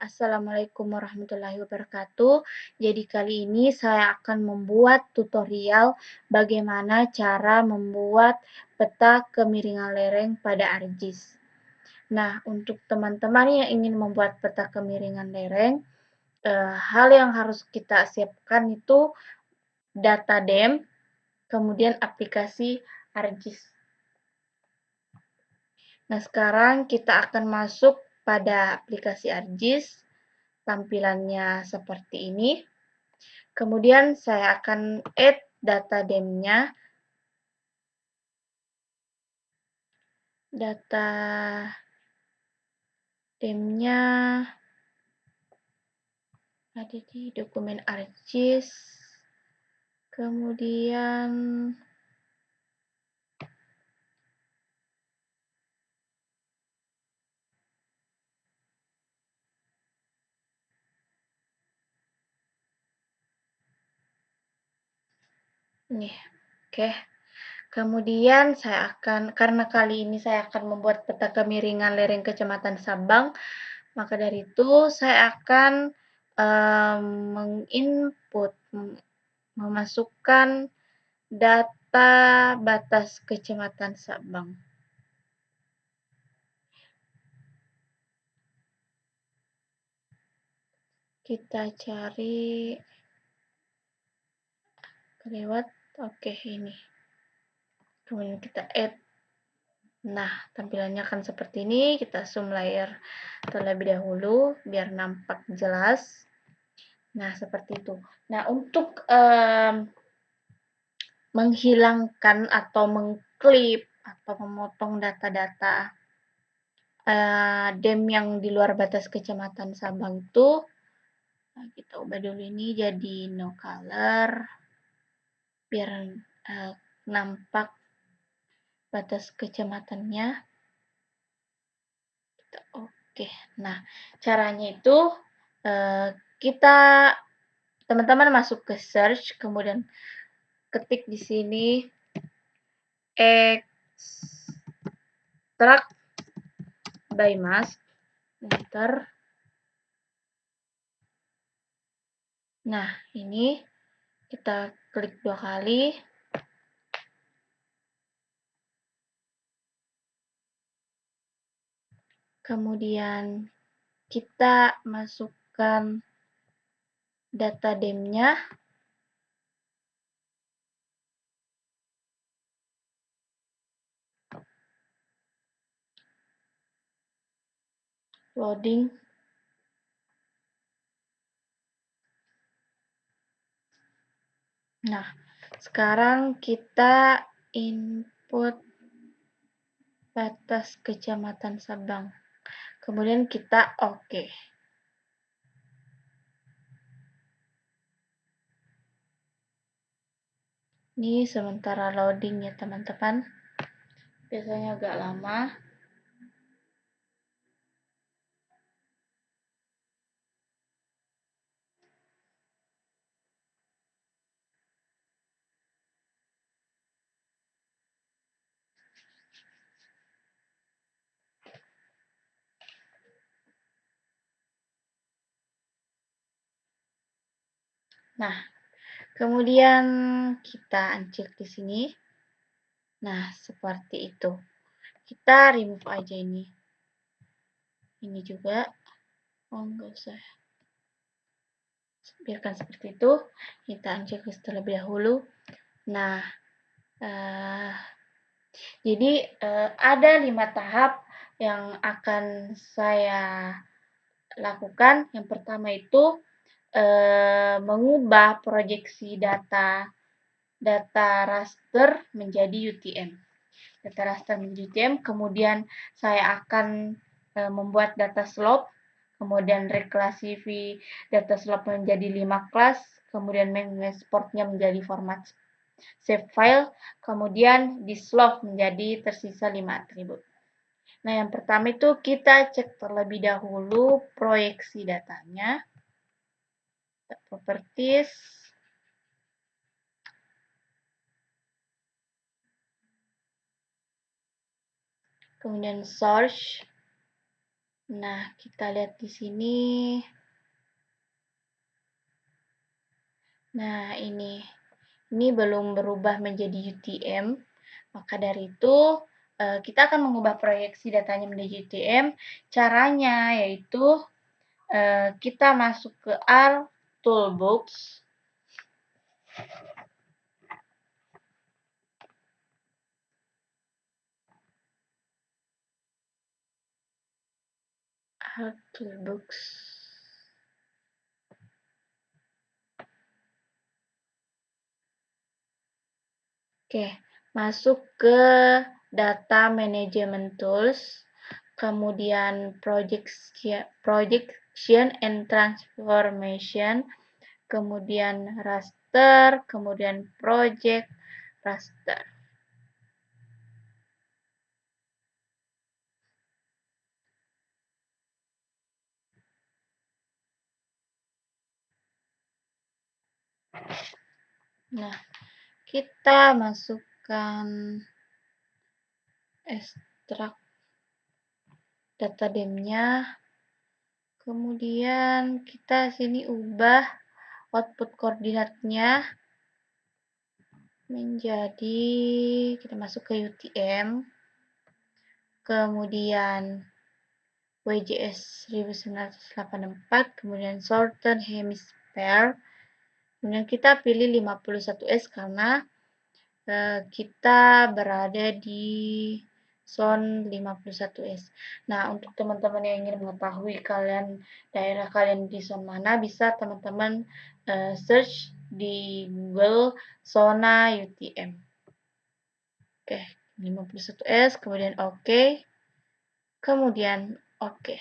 Assalamualaikum warahmatullahi wabarakatuh. Jadi kali ini saya akan membuat tutorial bagaimana cara membuat peta kemiringan lereng pada ArcGIS. Nah, untuk teman-teman yang ingin membuat peta kemiringan lereng, hal yang harus kita siapkan itu data DEM, kemudian aplikasi ArcGIS. Nah, sekarang kita akan masuk pada aplikasi ArcGIS. Tampilannya seperti ini. Kemudian saya akan add data DEM-nya. Data DEM-nya ada di dokumen ArcGIS. Kemudian nih, oke. Kemudian karena kali ini saya akan membuat peta kemiringan lereng Kecamatan Sabang, maka dari itu saya akan menginput, memasukkan data batas Kecamatan Sabang. Kita cari lewat, oke ini. Kemudian kita add. Nah, tampilannya akan seperti ini. Kita zoom layar terlebih dahulu biar nampak jelas. Nah, seperti itu. Nah, untuk menghilangkan atau mengklip atau memotong data-data DEM yang di luar batas Kecamatan Sabang itu, kita ubah dulu ini jadi no color biar nampak batas kecamatannya. Oke, nah caranya itu kita teman-teman masuk ke search, kemudian ketik di sini extract by mask, enter. Nah, ini kita klik 2 kali. Kemudian kita masukkan data DEM-nya. Loading. Nah, sekarang kita input batas Kecamatan Sabang. Kemudian kita oke. Ini sementara loading ya teman-teman. Biasanya agak lama. Nah, kemudian kita unclick di sini. Nah, seperti itu. Kita remove aja ini. Ini juga. Oh, enggak usah. Biarkan seperti itu. Kita unclick terlebih dahulu. Nah, jadi ada 5 tahap yang akan saya lakukan. Yang pertama itu mengubah proyeksi data raster menjadi UTM. Data raster menjadi UTM, kemudian saya akan membuat data slope, kemudian reklasifi data slope menjadi 5 kelas, kemudian mengekspornya menjadi format save file, kemudian di slope menjadi tersisa 5 atribut. Nah, yang pertama itu kita cek terlebih dahulu proyeksi datanya. Properties. Kemudian source. Nah, kita lihat di sini. Nah, ini belum berubah menjadi UTM. Maka dari itu, kita akan mengubah proyeksi datanya menjadi UTM. Caranya yaitu kita masuk ke R Toolbox. R Toolbox. Oke, masuk ke Data Management Tools, kemudian Projection and Transformation, kemudian Raster, kemudian Project Raster. Nah, kita masukkan ekstrak datademnya. Kemudian kita sini ubah output koordinatnya menjadi, kita masuk ke UTM, kemudian WJS 1984, kemudian Southern Hemisphere, kemudian kita pilih 51S karena kita berada di zone 51S. Nah, untuk teman-teman yang ingin mengetahui daerah kalian di zone mana, bisa teman-teman search di Google zona UTM. Oke, 51S, kemudian oke, kemudian oke.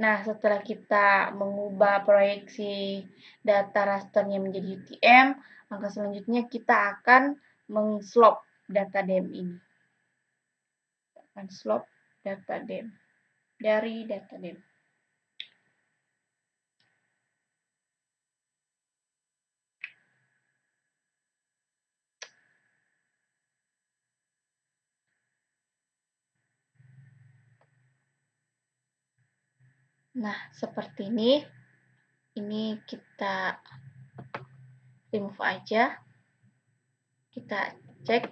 Nah, setelah kita mengubah proyeksi data rasternya menjadi UTM, maka selanjutnya kita akan mengslop datadem ini. Kita akan slop datadem dari datadem. Nah, seperti ini. Ini kita remove aja. Kita cek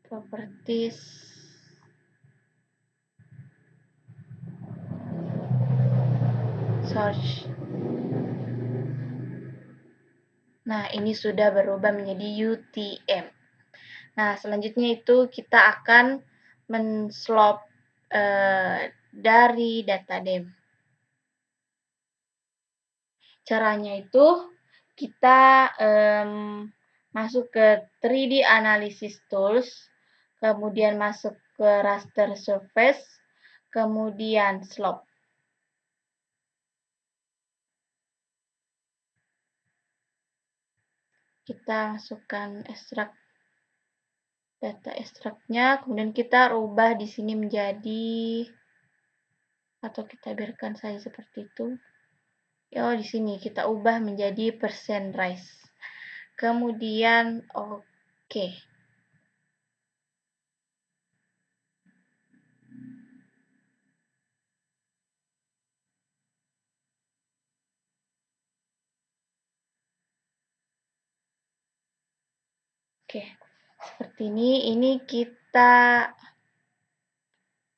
properties. Search. Nah, ini sudah berubah menjadi UTM. Nah, selanjutnya itu kita akan menslop dari datadem. Caranya itu kita masuk ke 3D Analysis Tools, kemudian masuk ke Raster Surface, kemudian slop. Kita masukkan data ekstraknya, kemudian kita ubah di sini menjadi, atau kita biarkan saja seperti itu. Di sini kita ubah menjadi percent rise. Kemudian oke. Oke, seperti ini. Ini kita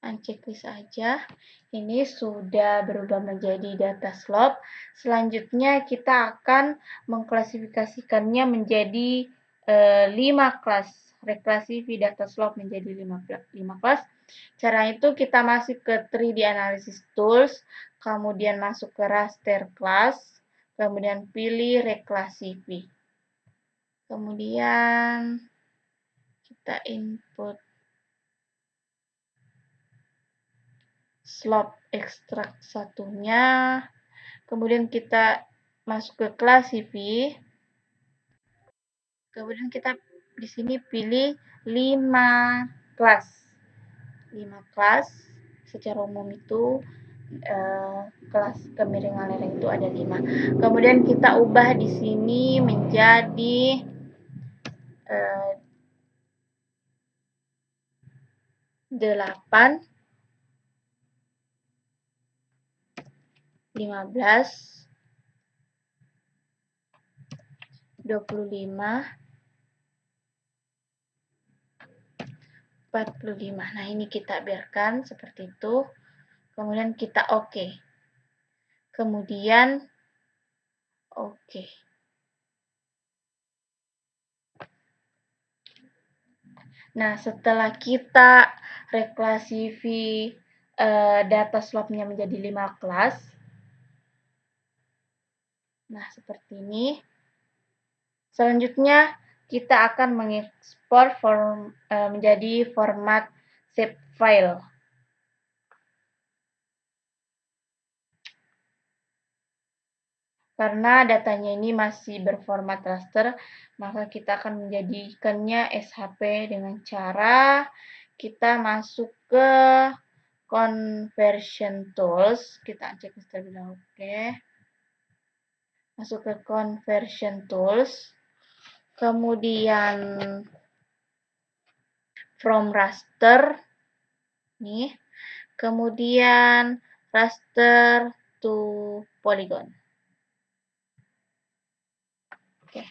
unchecklist aja. Ini sudah berubah menjadi data slop. Selanjutnya kita akan mengklasifikasikannya menjadi 5 kelas. Reklasifi data slop menjadi 5 kelas. Cara itu kita masuk ke 3D Analysis Tools, kemudian masuk ke Raster Class, kemudian pilih Reklasifi. Kemudian kita input slop ekstrak satunya, kemudian kita masuk ke Classify, kemudian kita di sini pilih 5 kelas. 5 kelas secara umum itu kelas kemiringan lereng itu ada 5. Kemudian kita ubah di sini menjadi 8, 15, 25, 45. Nah, ini kita biarkan seperti itu. Kemudian kita oke. Kemudian oke. Nah, setelah kita reklasifi data slopnya menjadi 5 kelas. Nah, seperti ini. Selanjutnya, kita akan mengekspor menjadi format shapefile. Karena datanya ini masih berformat raster, maka kita akan menjadikannya SHP dengan cara kita masuk ke conversion tools. Kita cek terlebih dahulu. Oke. Masuk ke conversion tools. Kemudian from raster. Nih. Kemudian raster to polygon. Oke.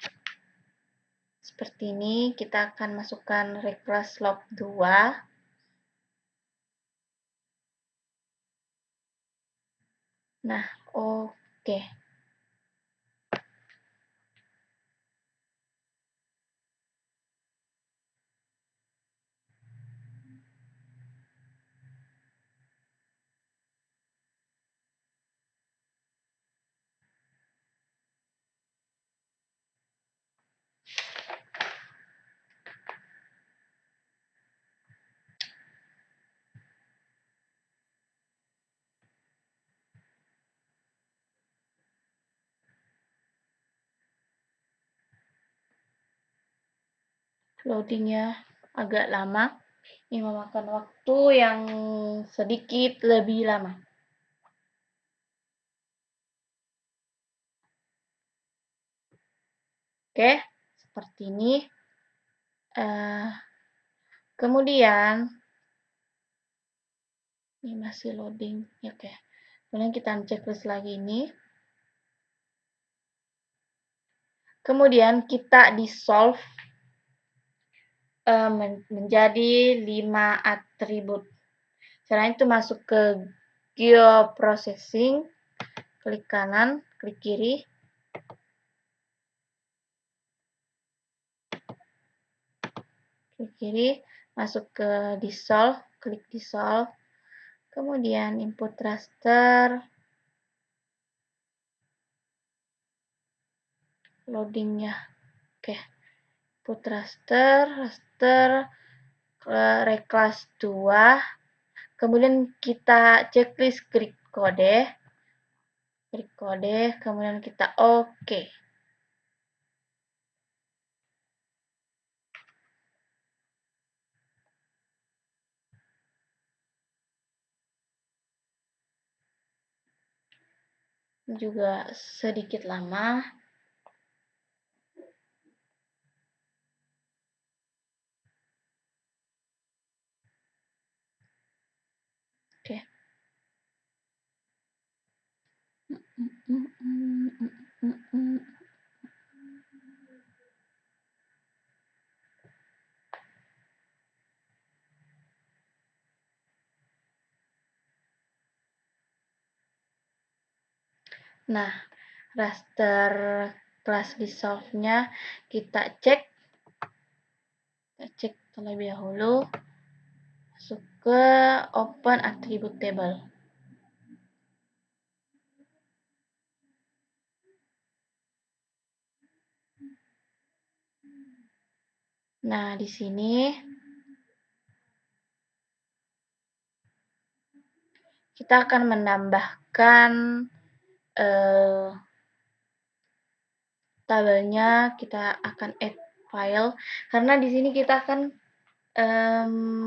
Seperti ini, kita akan masukkan reclass slope 2. Nah, oke. Loadingnya agak lama. Ini memakan waktu yang sedikit lebih lama. Oke, seperti ini. Kemudian, ini masih loading. Oke, kemudian kita checklist lagi ini. Kemudian kita dissolve menjadi 5 atribut. Caranya itu masuk ke geoprocessing, klik kanan, klik kiri. Klik kiri, masuk ke dissolve, klik dissolve. Kemudian input raster, loadingnya. Oke, input raster, reclass 2. Kemudian kita checklist klik kode, kemudian kita oke. Juga sedikit lama. Oke. Nah, raster kelas dissolve-nya kita cek. Terlebih dahulu. Masuk ke open attribute table. Nah, di sini kita akan menambahkan tabelnya. Kita akan add file karena di sini kita akan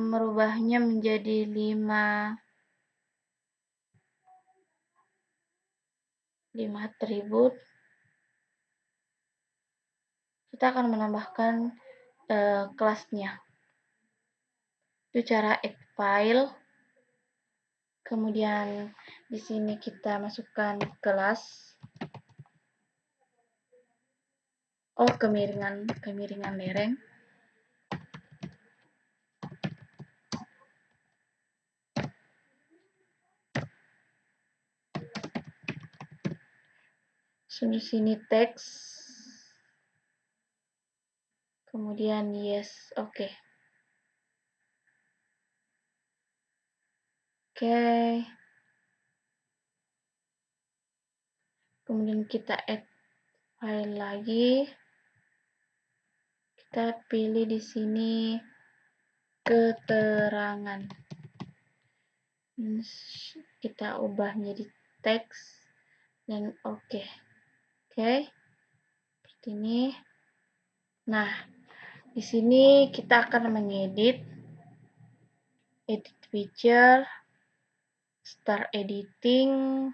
merubahnya menjadi 5 atribut. Kita akan menambahkan kelasnya. Itu cara add file. Kemudian di sini kita masukkan kelas. Oh, kemiringan lereng. Sini teks. Kemudian yes, oke. Oke. Kemudian kita add file lagi. Kita pilih di sini keterangan. Kita ubah menjadi teks dan oke. Oke. Seperti ini. Nah, di sini kita akan mengedit edit picture, start editing,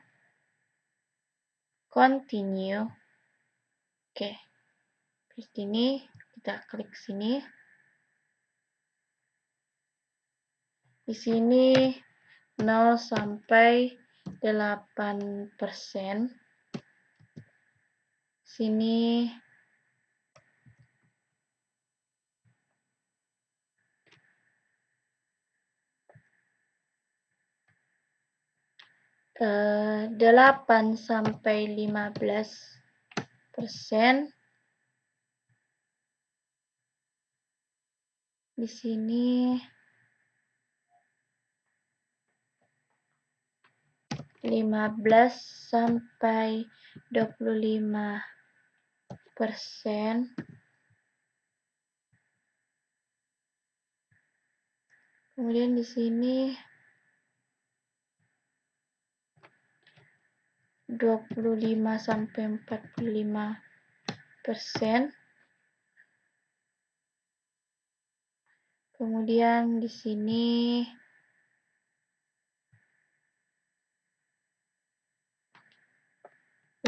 continue. Oke. Seperti ini, kita klik sini. Di sini 0 sampai 8%. Sini eh, 8 sampai 15%. Di sini 15 sampai 25%. Kemudian di sini 25 sampai 45%. Kemudian di sini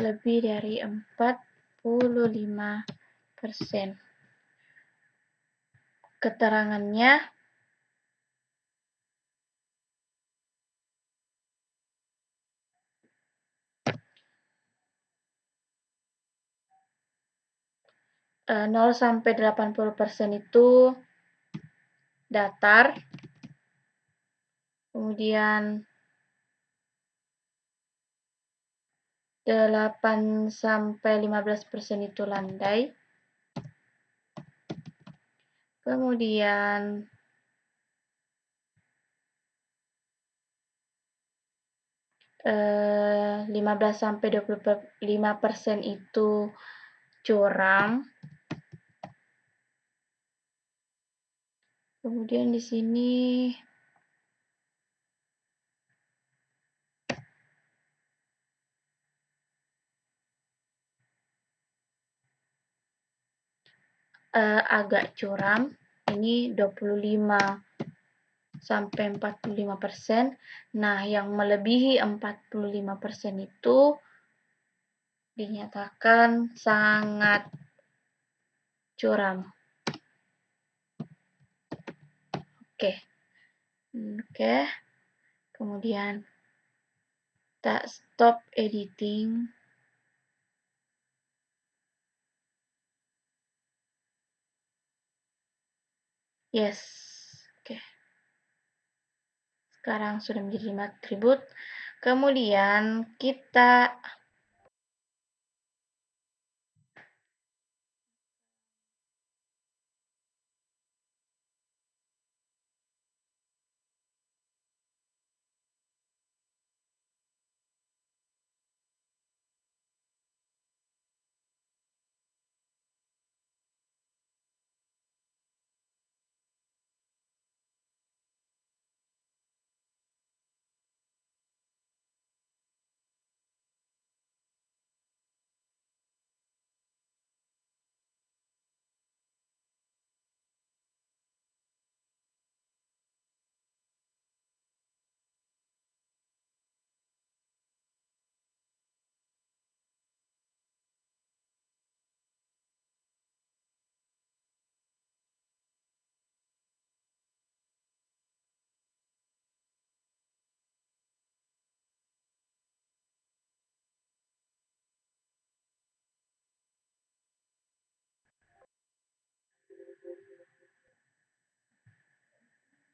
lebih dari 45%. Keterangannya eh, 0 sampai 80% itu datar. Kemudian 8 sampai 15% itu landai. Kemudian 15 sampai 25% itu curam. Kemudian di sini agak curam. Ini 25 sampai 45%. Nah, yang melebihi 45% itu dinyatakan sangat curam. Oke. Oke. Kemudian kita stop editing. Yes. Oke. Sekarang sudah menjadi 5 atribut. Kemudian kita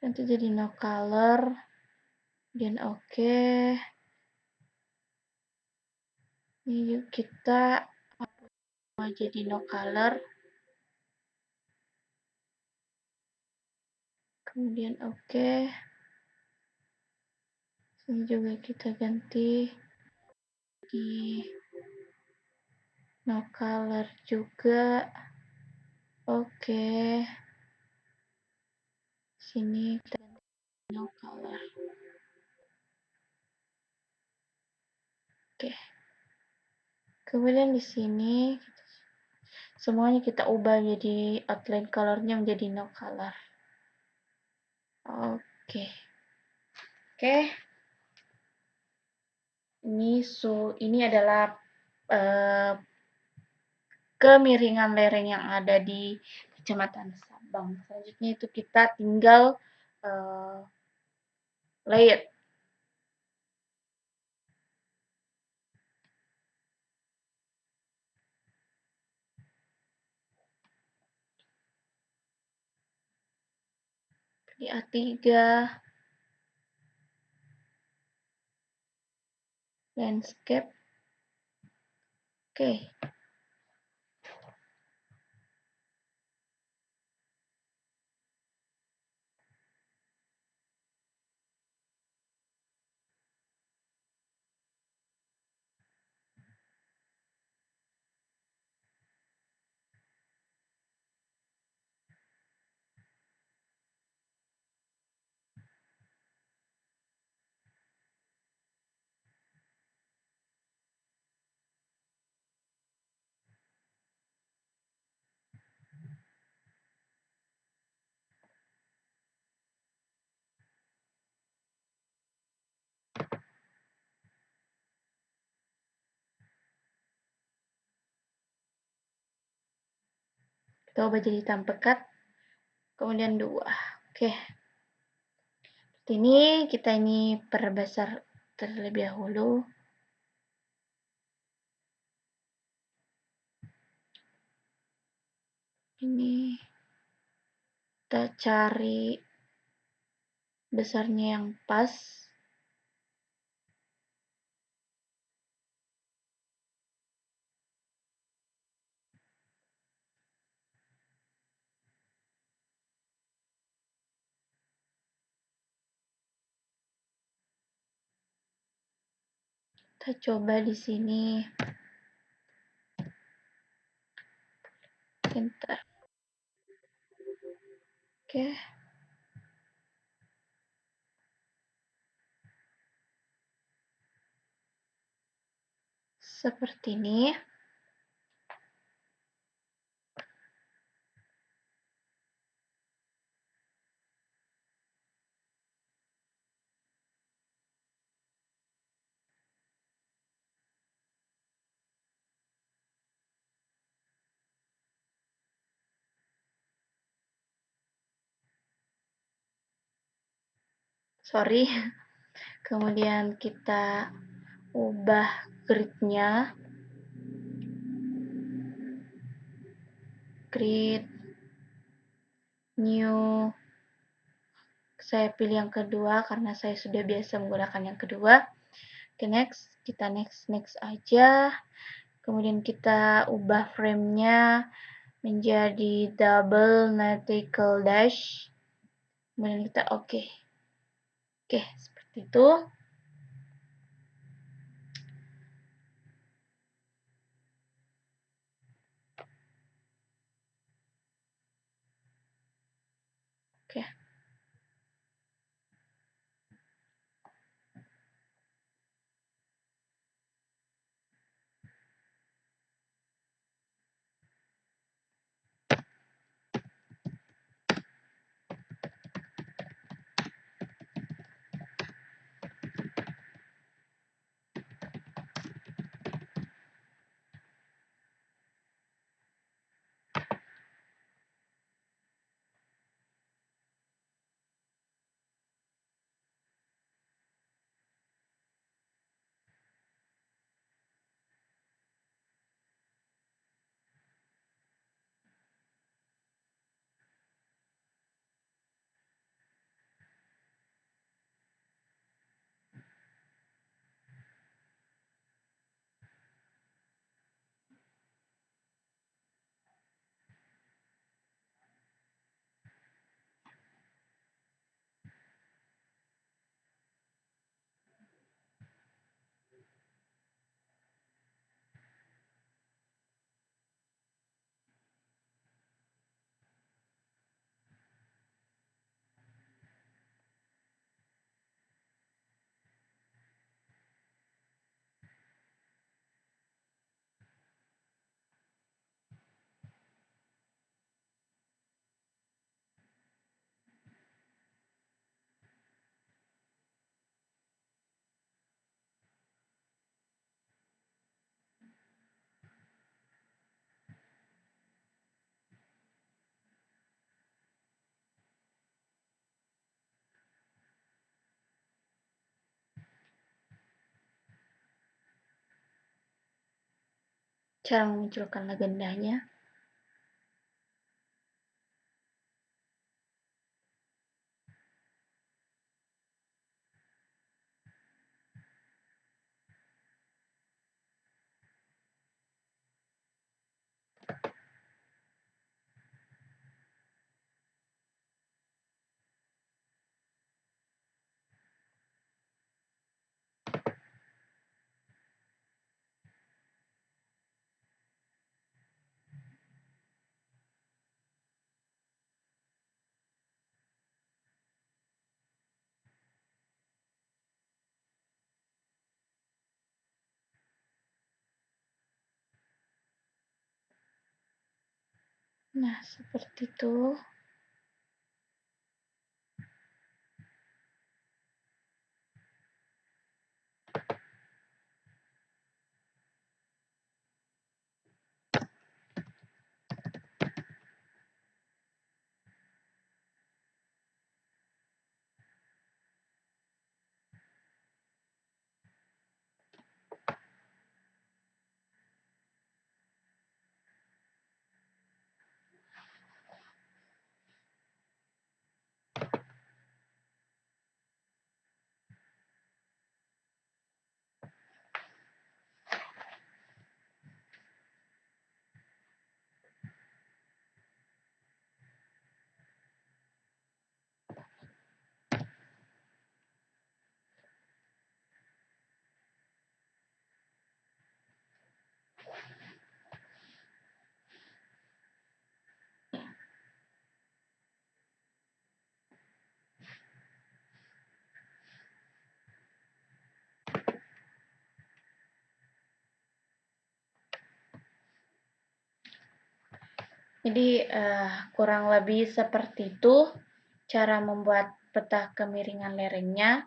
nanti jadi no color, dan oke. Ini kita mau jadi no color, kemudian oke. Ini juga kita ganti di no color juga. Oke. Sini kita ganti no color. Oke. Kemudian di sini semuanya kita ubah jadi outline colornya menjadi no color. Oke. Oke. Ini adalah kemiringan lereng yang ada di Kecamatan Sabang. Selanjutnya itu kita tinggal layer. Di A3, landscape. Oke. Kita ubah jadi hitam pekat. Kemudian 2. Oke. Ini kita perbesar terlebih dahulu. Ini kita cari besarnya yang pas. Kita coba di sini. Enter. Oke. Seperti ini. Sorry. Kemudian kita ubah grid-nya. Grid new. Saya pilih yang kedua karena saya sudah biasa menggunakan yang kedua. Oke, next. Kita next aja. Kemudian kita ubah frame-nya menjadi double vertical dash. Kemudian kita oke. Oke, seperti itu. Oke. cara memunculkan legendanya. Nah, seperti itu. Jadi kurang lebih seperti itu cara membuat peta kemiringan lerengnya.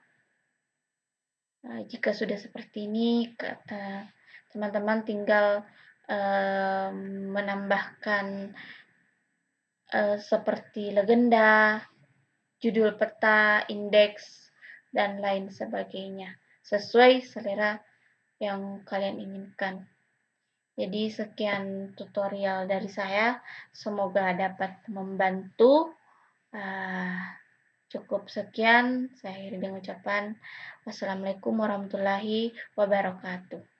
Jika sudah seperti ini, teman-teman tinggal menambahkan seperti legenda, judul peta, indeks, dan lain sebagainya sesuai selera yang kalian inginkan. Jadi sekian tutorial dari saya, semoga dapat membantu. Cukup sekian, saya akhiri dengan ucapan wassalamualaikum warahmatullahi wabarakatuh.